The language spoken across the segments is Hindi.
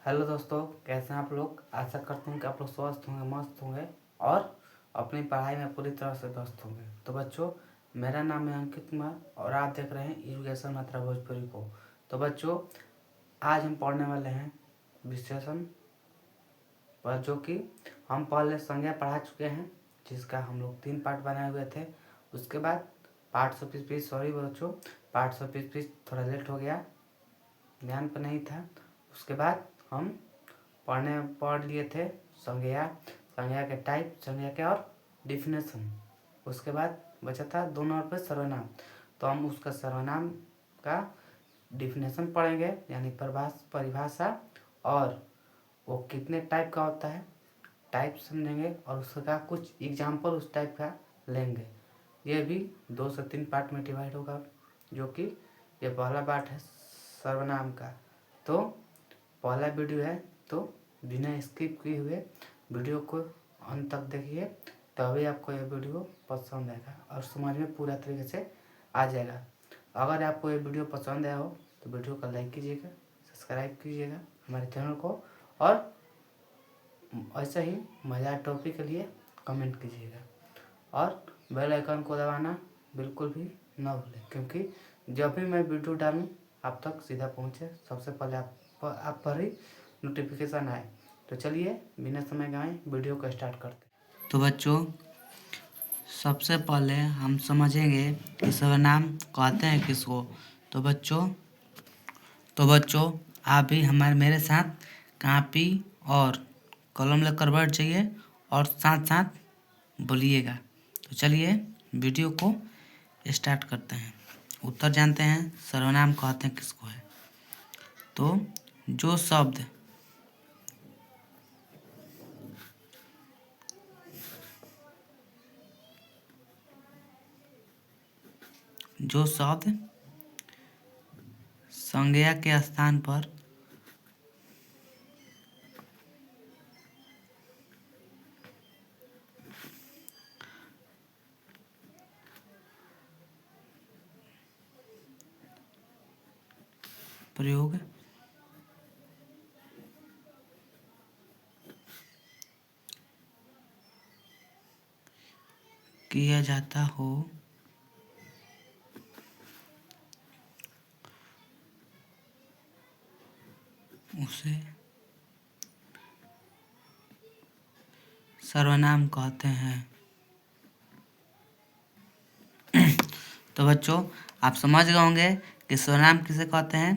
हेलो दोस्तों, कैसे हैं आप लोग। आशा करता हूँ कि आप लोग स्वस्थ होंगे, मस्त होंगे और अपनी पढ़ाई में पूरी तरह से व्यस्त होंगे। तो बच्चों, मेरा नाम है अंकित कुमार और आप देख रहे हैं एजुकेशन मात्रा भोजपुरी को। तो बच्चों, आज हम पढ़ने वाले हैं विश्लेषण पर, जो कि हम पहले संज्ञा पढ़ा चुके हैं, जिसका हम लोग 3 पार्ट बनाए हुए थे। उसके बाद पार्ट 120 सॉरी बच्चों, पार्ट 120 थोड़ा लेट हो गया, ध्यान पर नहीं था। उसके बाद हम पढ़ लिए थे संज्ञा, संज्ञा के टाइप, संज्ञा के और डिफिनेशन। उसके बाद बचा था 2 नंबर पर सर्वनाम। तो हम उसका सर्वनाम का डिफिनेशन पढ़ेंगे, यानी परिभाषा, और वो कितने टाइप का होता है टाइप समझेंगे, और उसका कुछ एग्जाम्पल उस टाइप का लेंगे। ये भी 2 से 3 पार्ट में डिवाइड होगा, जो कि ये पहला पार्ट है सर्वनाम का। तो पहला वीडियो है, तो बिना स्किप किए हुए वीडियो को अंत तक देखिए, तभी आपको यह वीडियो पसंद आएगा और समझ में पूरा तरीके से आ जाएगा। अगर आपको ये वीडियो पसंद आया हो तो वीडियो को लाइक कीजिएगा, सब्सक्राइब कीजिएगा हमारे चैनल को, और ऐसे ही मज़ेदार टॉपिक के लिए कमेंट कीजिएगा, और बेल आइकन को दबाना बिल्कुल भी न भूलें, क्योंकि जब भी मैं वीडियो डालूं आप तक सीधा पहुंचे, सबसे पहले आप पर ही नोटिफिकेशन आए। तो चलिए बिना समय गंवाए वीडियो को स्टार्ट करते हैं। तो बच्चों, सबसे पहले हम समझेंगे कि सर्वनाम कहते हैं किसको। तो बच्चों आप भी मेरे साथ कॉपी और कलम लेकर बैठ जाइए और साथ साथ बोलिएगा। तो चलिए वीडियो को स्टार्ट करते हैं। उत्तर जानते हैं सर्वनाम कहते हैं किसको है। तो जो शब्द संज्ञा के स्थान पर प्रयोग किया जाता हो उसे सर्वनाम कहते हैं। तो बच्चों, आप समझ गए होंगे कि सर्वनाम किसे कहते हैं।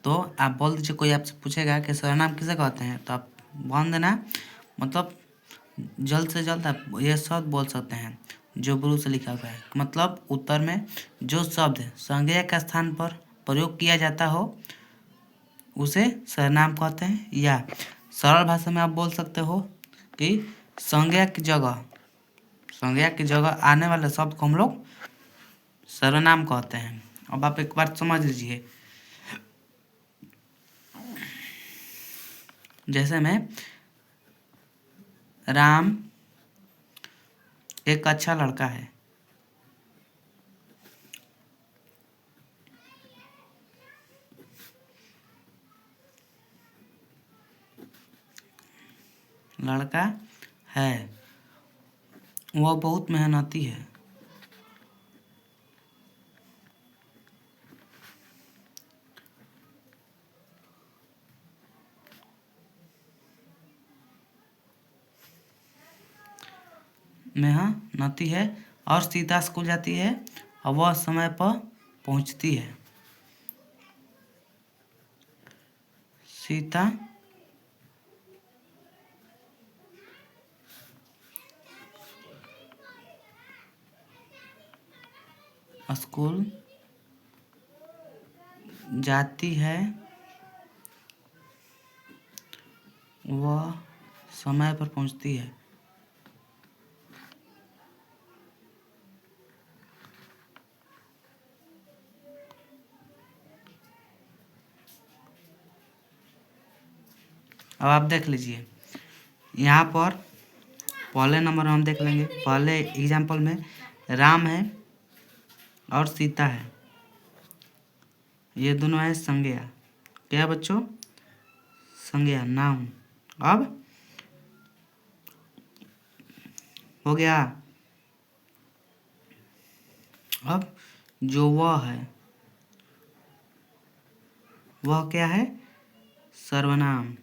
तो आप बोल दीजिए, कोई आपसे पूछेगा कि सर्वनाम किसे कहते हैं, तो आप बोल देना, मतलब जल्द से जल्द आप ये शब्द बोल सकते हैं जो ब्लू से लिखा हुआ है। मतलब उत्तर में जो शब्द संज्ञा के स्थान पर प्रयोग किया जाता हो उसे सर्वनाम कहते हैं। या सरल भाषा में आप बोल सकते हो कि संज्ञा की जगह आने वाले शब्द को हम लोग सर्वनाम कहते हैं। अब आप एक बार समझ लीजिए, जैसे में राम एक अच्छा लड़का है। लड़का है, वह बहुत मेहनती है। मेहनती है और सीता स्कूल जाती है और वह समय पर पहुंचती है। सीता स्कूल जाती है, वह समय पर पहुंचती है। अब आप देख लीजिए, यहाँ पर पहले नंबर में हम देख लेंगे। पहले एग्जाम्पल में राम है और सीता है, ये दोनों है संज्ञा। क्या है बच्चों? संज्ञा नाउन। अब हो गया। अब जो वह है वह क्या है? सर्वनाम।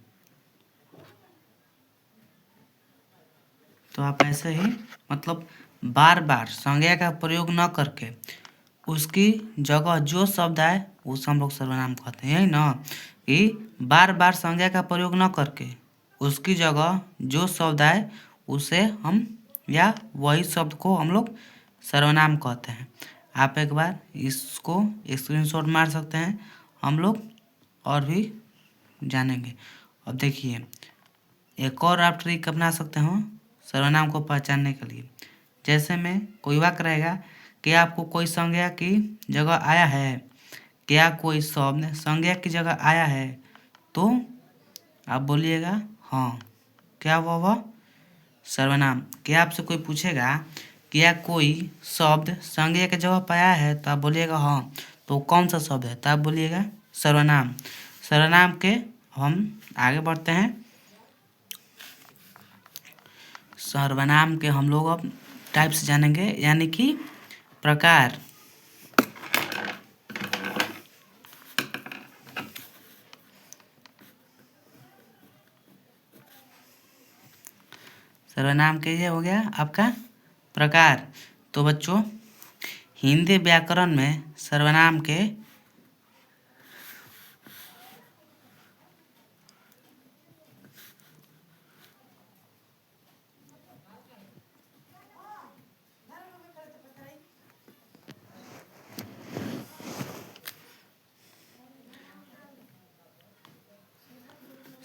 तो आप ऐसे ही मतलब बार बार संज्ञा का प्रयोग न करके उसकी जगह जो शब्द आए उसे हम लोग सर्वनाम कहते हैं, यही ना कि बार बार संज्ञा का प्रयोग न करके उसकी जगह जो शब्द आए उसे हम या वही शब्द को हम लोग सर्वनाम कहते हैं। आप एक बार इसको स्क्रीनशॉट मार सकते हैं, हम लोग और भी जानेंगे। अब देखिए एक और आप ट्रिक अपना सकते हो सर्वनाम को पहचानने के लिए। जैसे में कोई वाक्य रहेगा कि आपको कोई संज्ञा की जगह आया है, क्या कोई शब्द संज्ञा की जगह आया है, तो आप बोलिएगा हाँ, क्या वह सर्वनाम। क्या आपसे कोई पूछेगा क्या कोई शब्द संज्ञा की जगह पर आया है, तो आप बोलिएगा हाँ, तो कौन सा शब्द है, तो आप बोलिएगा सर्वनाम। सर्वनाम के हम आगे बढ़ते हैं। सर्वनाम के हम लोग अब टाइप्स जानेंगे, यानी कि प्रकार। सर्वनाम के ये हो गया आपका प्रकार। तो बच्चों हिंदी व्याकरण में सर्वनाम के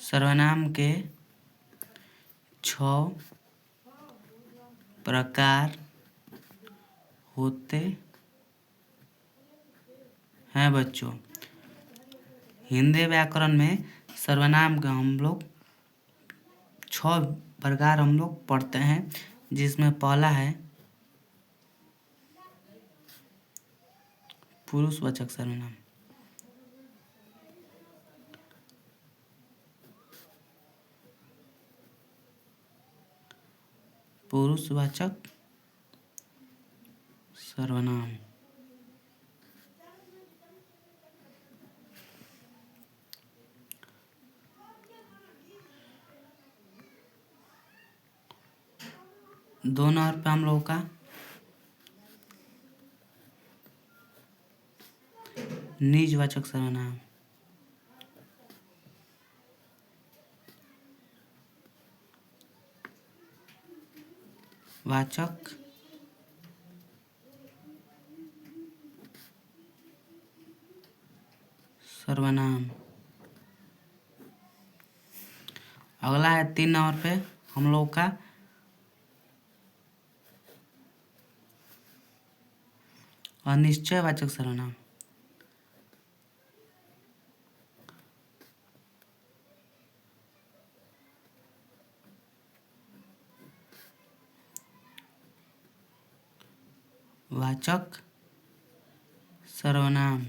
सर्वनाम के 6 प्रकार होते हैं बच्चों। हिंदी व्याकरण में सर्वनाम का हम लोग 6 प्रकार हम लोग पढ़ते हैं, जिसमें पहला है पुरुषवाचक सर्वनाम। पुरुषवाचक सर्वनाम। दो नंबर पे हम लोगों का निजवाचक सर्वनाम। वाचक सर्वनाम। अगला है 3 नंबर पे हम लोग का अनिश्चयवाचक सर्वनाम। वाचक सर्वनाम।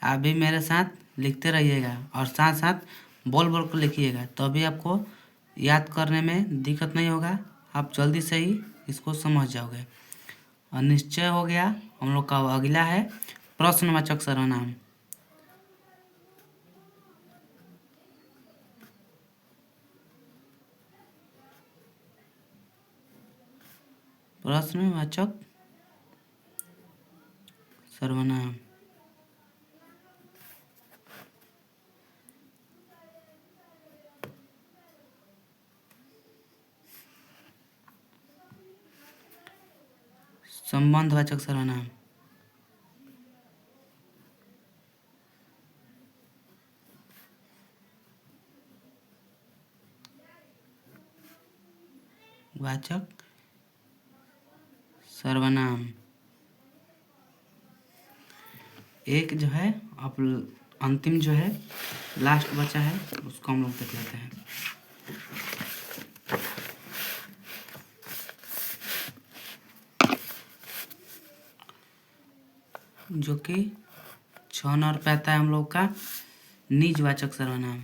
आप भी मेरे साथ लिखते रहिएगा और साथ साथ बोल बोल कर लिखिएगा, तभी आपको याद करने में दिक्कत नहीं होगा, आप जल्दी से ही इसको समझ जाओगे। अनिश्चय हो गया। हम लोग का अगला है प्रश्नवाचक सर्वनाम। प्रश्नवाचक सर्वनाम। संबंधवाचक सर्वनाम। वाचक सर्वनाम। एक जो है अब अंतिम जो है लास्ट बचा है, उसको हम लोग देख लेते हैं। जो कि 6 नंबर पे आता है हम लोग का निजवाचक सर्वनाम।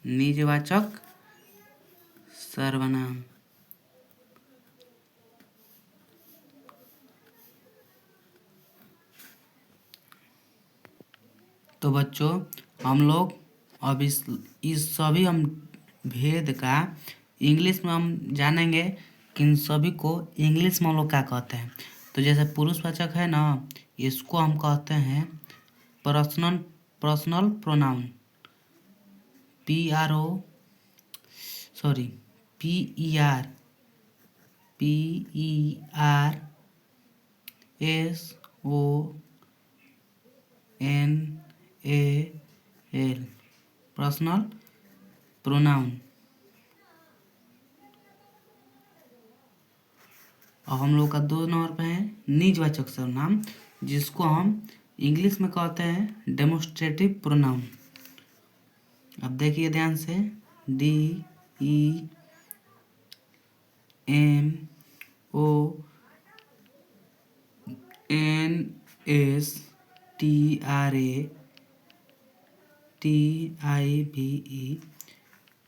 निजवाचक सर्वनाम। तो बच्चों हम लोग अब इस सभी हम भेद का इंग्लिश में हम जानेंगे कि इन सभी को इंग्लिश में हम लोग क्या कहते हैं। तो जैसे पुरुषवाचक है ना, इसको हम कहते हैं personal pronoun, PERSONAL, personal pronoun. और हम लोग का 2 नंबर पे है निजवाचक सर्वनाम, जिसको हम इंग्लिश में कहते हैं डेमोस्ट्रेटिव प्रोनाउन। अब देखिए ध्यान से, DEMONSTRATIVE,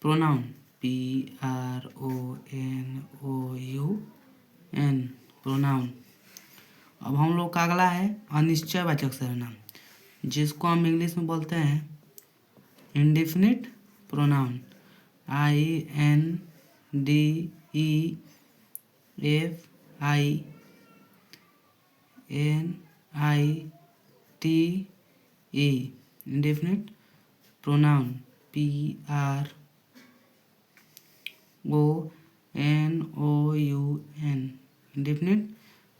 प्रोनाउन PRONOUN, प्रोनाउन। अब हम लोग का अगला है अनिश्चयवाचक सर्वनाम, जिसको हम इंग्लिश में बोलते हैं indefinite pronoun, INDEFINITE, indefinite pronoun, PRONOUN, indefinite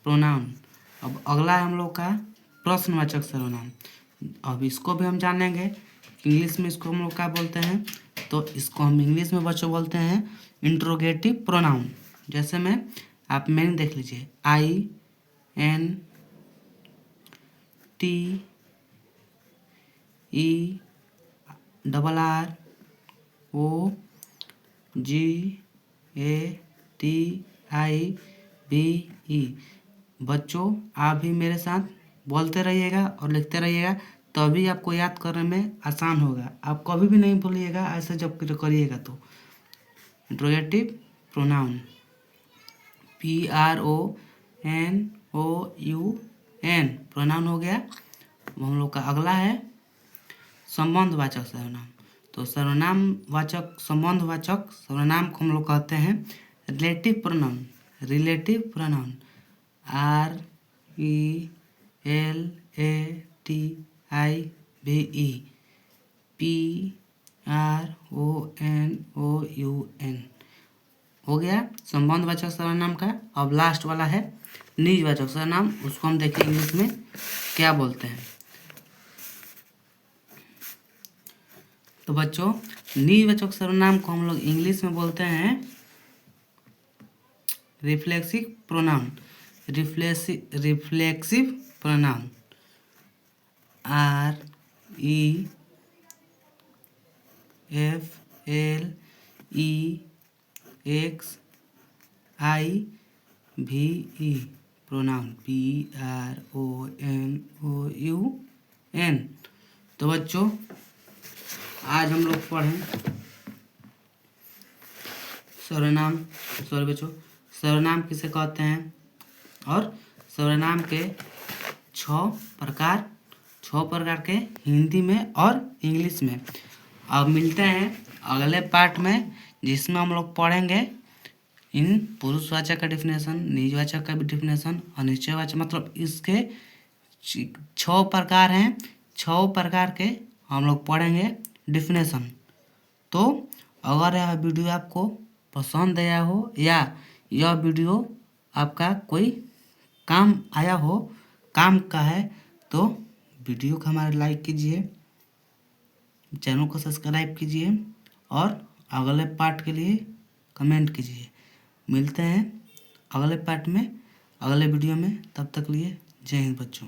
pronoun. अब अगला है हम लोग का प्रश्नवाचक सर्वनाम। अब इसको भी हम जानेंगे इंग्लिश में इसको हम लोग क्या बोलते हैं। तो इसको हम इंग्लिश में बच्चों बोलते हैं इंट्रोगेटिव प्रोनाउन। जैसे में आप मैंने देख लीजिए, INTERROGATIVE। बच्चों आप भी मेरे साथ बोलते रहिएगा और लिखते रहिएगा, तभी आपको याद करने में आसान होगा। आप कभी भी नहीं भूलिएगा ऐसे जब करिएगा तो। इंट्रोगेटिव प्रोनाउन PRONOUN, प्रोनाउन हो गया। हम लोग का अगला है संबंधवाचक सर्वनाम। तो संबंधवाचक सर्वनाम को हम लोग कहते हैं रिलेटिव प्रोनाउन, RELATIVE, हो गया संबंधवाचक सर्वनाम का। अब लास्ट वाला है निजवाचक सर्वनाम, उसको हम देखिए इंग्लिश में क्या बोलते हैं। तो बच्चों निजवाचक सर्वनाम को हम लोग इंग्लिश में बोलते हैं reflexive pronoun, REFLEXIVE, pronoun PRONOUN। तो बच्चों आज हम लोग पढ़ें सर्वनाम किसे कहते हैं और सर्वनाम के 6 प्रकार के हिंदी में और इंग्लिश में। अब मिलते हैं अगले पार्ट में, जिसमें हम लोग पढ़ेंगे इन पुरुषवाचक का डिफिनेशन, निजवाचक का भी डिफिनेशन, अनिश्चयवाचक, मतलब इसके 6 प्रकार हैं। 6 प्रकार के हम लोग पढ़ेंगे डिफिनेशन। तो अगर यह वीडियो आपको पसंद आया हो या यह वीडियो आपका कोई काम आया हो, काम का है, तो वीडियो को हमारे लाइक कीजिए, चैनल को सब्सक्राइब कीजिए और अगले पार्ट के लिए कमेंट कीजिए। मिलते हैं अगले पार्ट में, अगले वीडियो में। तब तक लिए जय हिंद बच्चों।